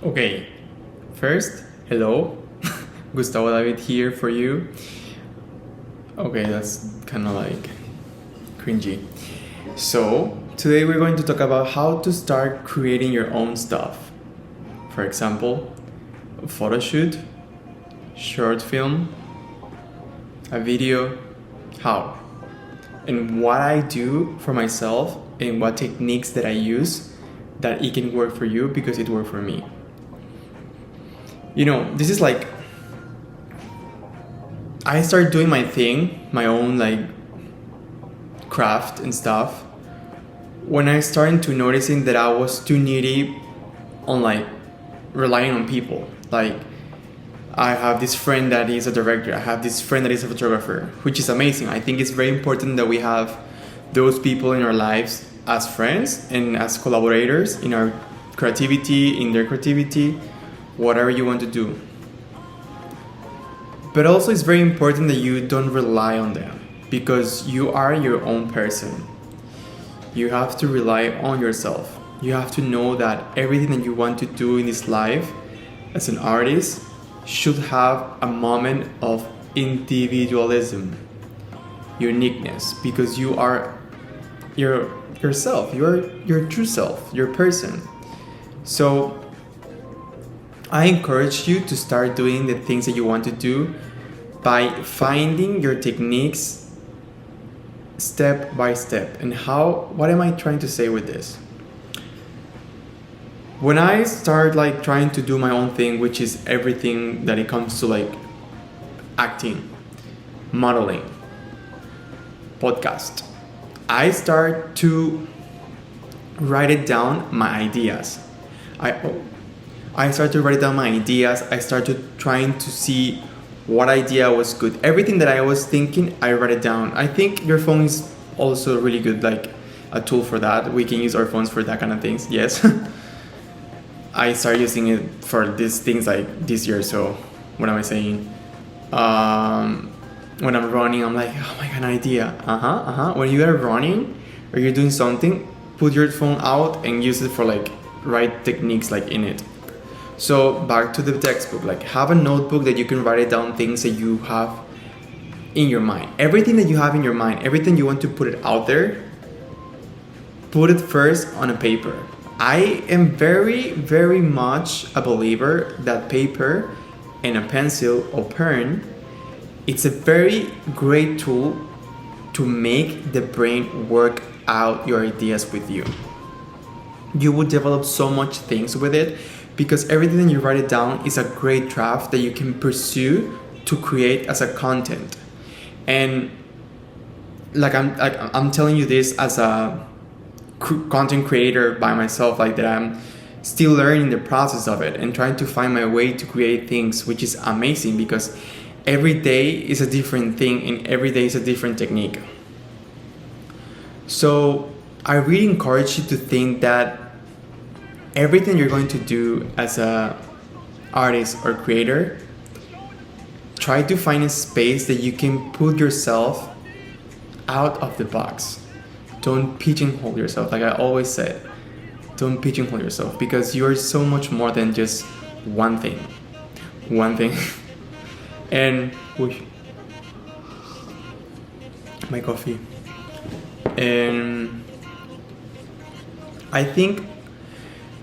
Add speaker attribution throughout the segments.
Speaker 1: Okay, first, hello, Gustavo David here for you. Okay, that's kind of like cringy. So, today we're going to talk about how to start creating your own stuff. For example, a photo shoot, short film, a video, how, and what I do for myself and what techniques that I use that it can work for you because it worked for me. This is like I started doing my thing, my own like craft and stuff when I started to noticing that I was too needy on like relying on people. Like I have this friend that is a director, I have this friend that is a photographer, which is amazing. I think it's very important that we have those people in our lives as friends and as collaborators in our creativity, in their creativity, whatever you want to do. But also it's very important that you don't rely on them because you are your own person. You have to rely on yourself. You have to know that everything that you want to do in this life as an artist should have a moment of individualism, uniqueness, because you are yourself, you're your true self, your person. So I encourage you to start doing the things that you want to do by finding your techniques step by step. And what am I trying to say with this? When I start like trying to do my own thing, which is everything that it comes to like acting, modeling, podcast, I start to write it down my ideas. I started to write down my ideas. I started trying to see what idea was good. Everything that I was thinking, I write it down. I think your phone is also really good, like a tool for that. We can use our phones for that kind of things. Yes. I started using it for these things like this year. So what am I saying? When I'm running, I'm like, oh my god, an idea. When you are running or you're doing something, put your phone out and use it for like write techniques like in it. So back to the textbook, like have a notebook that you can write it down things that you have in your mind. Everything that you have in your mind, everything you want to put it out there, put it first on a paper. I am very, very much a believer that paper and a pencil or pen, it's a very great tool to make the brain work out your ideas with you. You will develop so much things with it because everything that you write it down is a great draft that you can pursue to create as a content. And like I'm telling you this as a content creator by myself, like that I'm still learning the process of it and trying to find my way to create things, which is amazing because every day is a different thing and every day is a different technique. So I really encourage you to think that everything you're going to do as a artist or creator, try to find a space that you can put yourself out of the box. Don't pigeonhole yourself. Like I always said, don't pigeonhole yourself because you're so much more than just one thing. And my coffee. And I think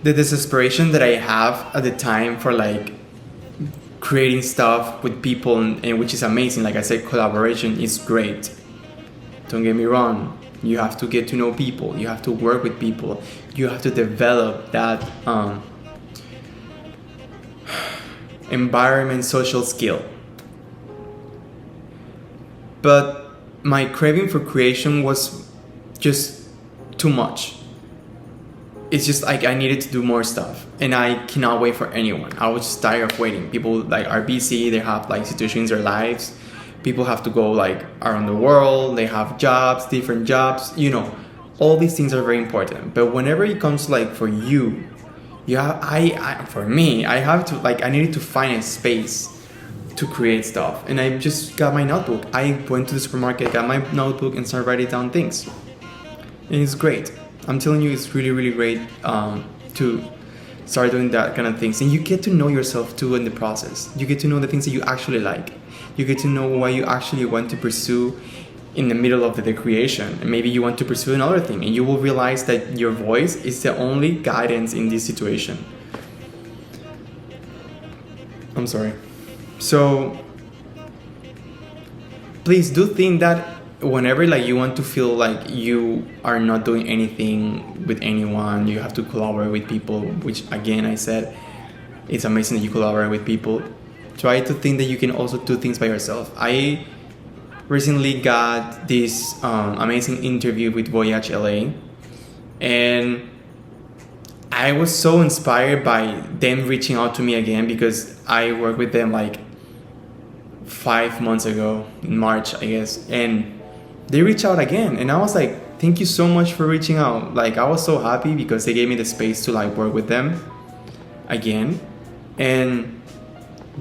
Speaker 1: the desperation that I have at the time for like creating stuff with people and which is amazing. Like I said, collaboration is great. Don't get me wrong. You have to get to know people. You have to work with people. You have to develop that environment, social skill. But my craving for creation was just too much. It's just like I needed to do more stuff and I cannot wait for anyone. I was just tired of waiting. People like are busy, they have like situations in their lives. People have to go like around the world, they have jobs, different jobs, all these things are very important. But whenever it comes like for you, for me, I have to like I needed to find a space to create stuff. And I just got my notebook. I went to the supermarket, got my notebook and started writing down things. And it's great. I'm telling you, it's really, really great to start doing that kind of things, and you get to know yourself too in the process. You get to know the things that you actually like. You get to know what you actually want to pursue in the middle of the creation, and maybe you want to pursue another thing, and you will realize that your voice is the only guidance in this situation. I'm sorry. So please do think that whenever like you want to feel like you are not doing anything with anyone, you have to collaborate with people, which again I said it's amazing that you collaborate with people. Try to think that you can also do things by yourself. I recently got this amazing interview with Voyage LA, and I was so inspired by them reaching out to me again, because I worked with them like 5 months ago in March, I guess, and they reached out again, and I was like, thank you so much for reaching out. Like, I was so happy because they gave me the space to like work with them again, and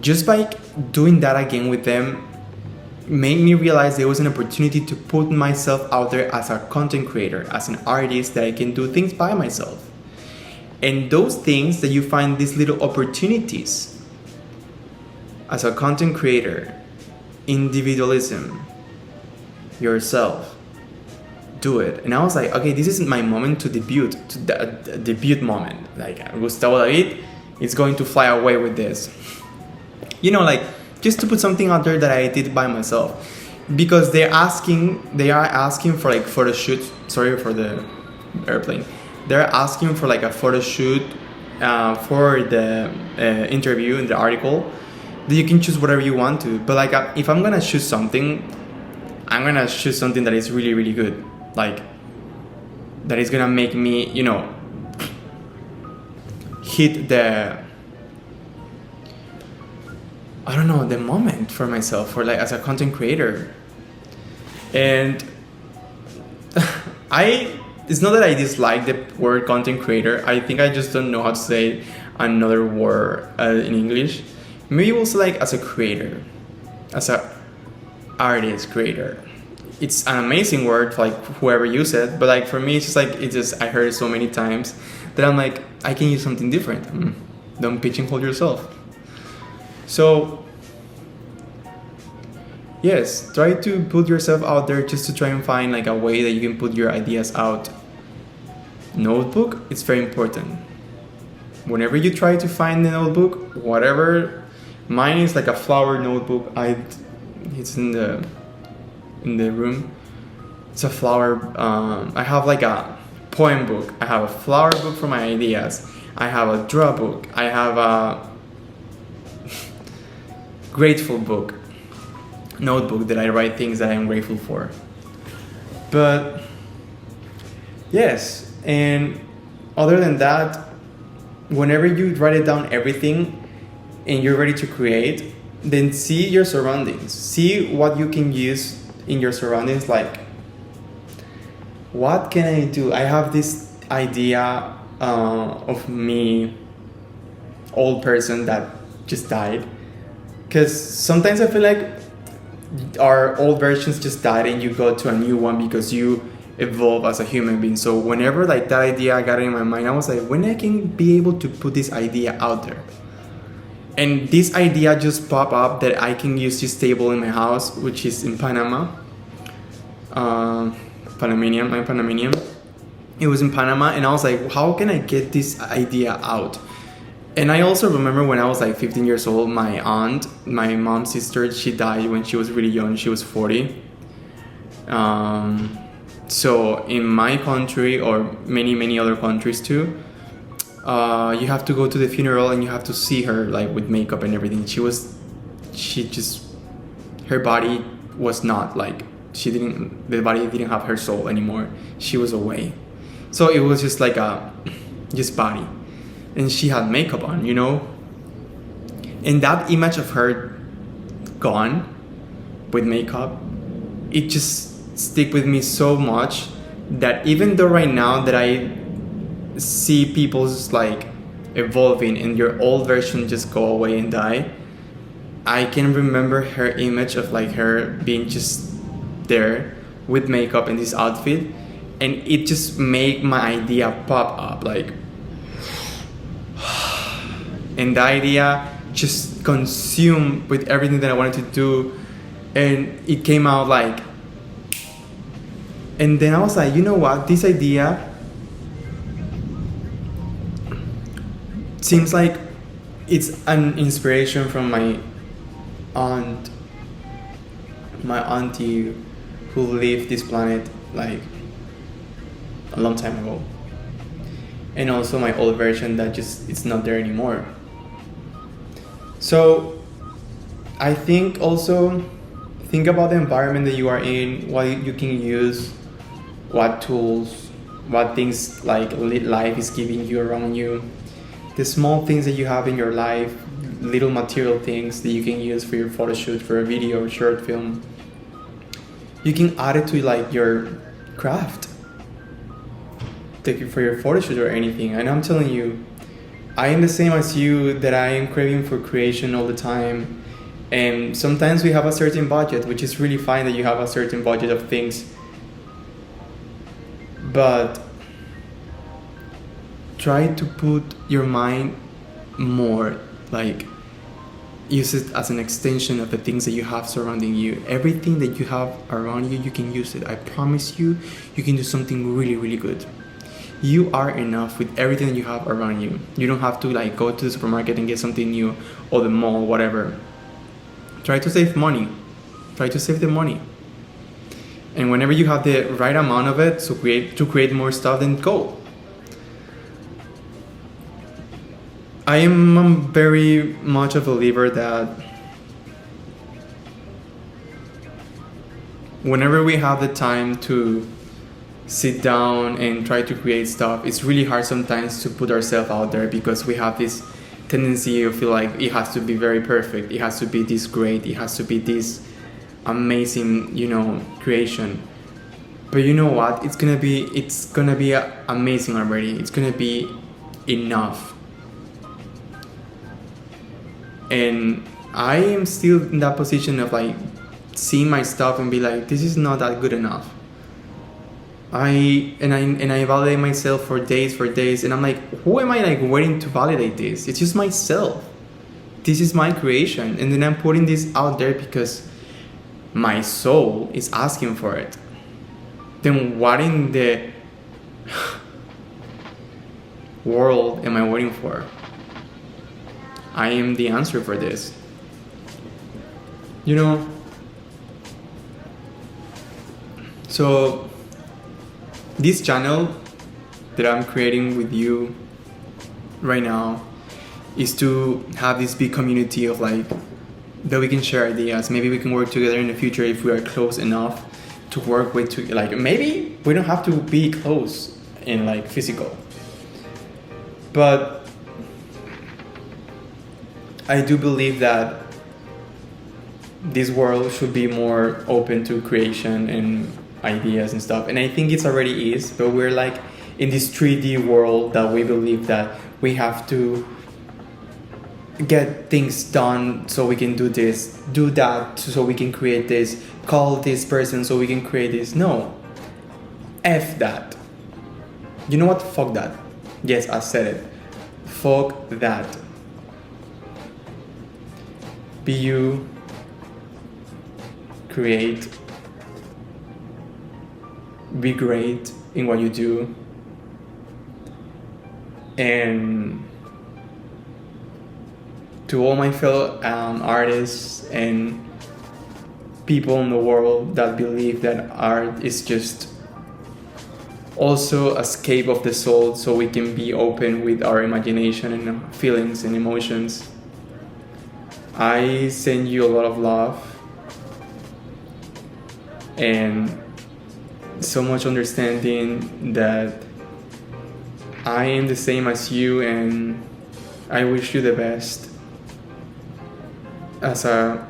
Speaker 1: just by doing that again with them made me realize there was an opportunity to put myself out there as a content creator, as an artist, that I can do things by myself. And those things that you find, these little opportunities as a content creator, individualism, yourself, do it. And I was like, okay, this is my moment to debut, to the debut moment. Like, Gustavo David is going to fly away with this. You know, like, just to put something out there that I did by myself. Because they are asking for like photo shoot. Sorry for the airplane. They're asking for like a photo shoot for the interview in the article. That you can choose whatever you want to. But like, if I'm gonna choose something, I'm gonna choose something that is really, really good. Like, that is gonna make me, you know, hit the, I don't know, the moment for myself, or like as a content creator. And it's not that I dislike the word content creator. I think I just don't know how to say another word in English. Maybe we'll say like as a creator, as a artist creator. It's an amazing word for like whoever uses it, but like for me, it's just like, I heard it so many times that I'm like, I can use something different. Don't pigeonhole yourself. So yes, try to put yourself out there, just to try and find like a way that you can put your ideas out. Notebook, it's very important. Whenever you try to find the notebook, whatever, mine is like a flower notebook. It's in the room. It's a flower. I have like a poem book. I have a flower book for my ideas. I have a draw book. I have a grateful book, notebook that I write things that I'm grateful for. But yes, and other than that, whenever you write it down everything and you're ready to create, then see your surroundings. See what you can use in your surroundings. Like, what can I do? I have this idea of me, old person that just died. Because sometimes I feel like our old versions just died and you go to a new one because you evolve as a human being. So whenever like that idea got in my mind, I was like, when I can be able to put this idea out there. And this idea just popped up that I can use this table in my house, which is in Panama. I'm Panamanian. It was in Panama, and I was like, how can I get this idea out? And I also remember when I was like 15 years old, my aunt, my mom's sister, she died when she was really young. She was 40. So in my country, or many other countries too, you have to go to the funeral and you have to see her like with makeup and everything. Her body was not like, the body didn't have her soul anymore. She was away. So it was just like just body. And she had makeup on, you know? And that image of her gone with makeup, it just stick with me so much that even though right now that I see people's like evolving and your old version just go away and die, I can remember her image of like her being just there with makeup and this outfit, and it just made my idea pop up like, And the idea just consumed with everything that I wanted to do, and it came out like. And then I was like, you know what, this idea seems like it's an inspiration from my auntie who lived this planet like a long time ago, and also my old version that just it's not there anymore. So I think also think about the environment that you are in, what you can use, what tools, what things like life is giving you around you, the small things that you have in your life, little material things that you can use for your photo shoot, for a video or short film. You can add it to like your craft, for your photo shoot or anything. And I'm telling you, I am the same as you, that I am craving for creation all the time. And sometimes we have a certain budget, which is really fine that you have a certain budget of things. But try to put your mind more, like use it as an extension of the things that you have surrounding you. Everything that you have around you, you can use it. I promise you, you can do something really, really good. You are enough with everything that you have around you. You don't have to like go to the supermarket and get something new, or the mall, whatever. Try to save money. Try to save the money. And whenever you have the right amount of it to create more stuff, then go. I am very much a believer that whenever we have the time to sit down and try to create stuff, it's really hard sometimes to put ourselves out there, because we have this tendency to feel like it has to be very perfect, it has to be this great, it has to be this amazing, creation. But you know what, it's gonna be amazing already. It's gonna be enough. And I am still in that position of like seeing my stuff and be like, this is not that good enough. I validate myself for days, and I'm like, who am I like waiting to validate this? It's just myself. This is my creation, and then I'm putting this out there because my soul is asking for it. Then what in the world am I waiting for? I am the answer for this. So this channel that I'm creating with you right now is to have this big community of like that we can share ideas. Maybe we can work together in the future if we are close enough to work with. Like maybe we don't have to be close in like physical, but I do believe that this world should be more open to creation and ideas and stuff. And I think it already is, but we're like in this 3D world that we believe that we have to get things done so we can do this, do that so we can create this, call this person so we can create this. No. F that. You know what? Fuck that. Yes, I said it. Fuck that. Be you. Create. Be great in what you do. And to all my fellow artists and people in the world that believe that art is just also escape of the soul, so we can be open with our imagination and feelings and emotions, I send you a lot of love and so much understanding that I am the same as you, and I wish you the best as a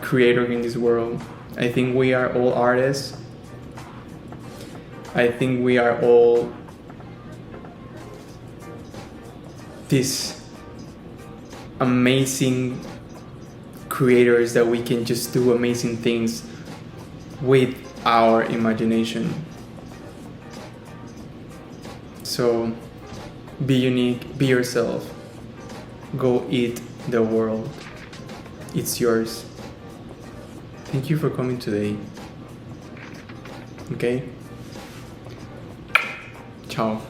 Speaker 1: creator in this world. I think we are all artists. I think we are all these amazing creators that we can just do amazing things with our imagination. So be unique, be yourself. Go eat the world. It's yours. Thank you for coming today. Okay? Ciao.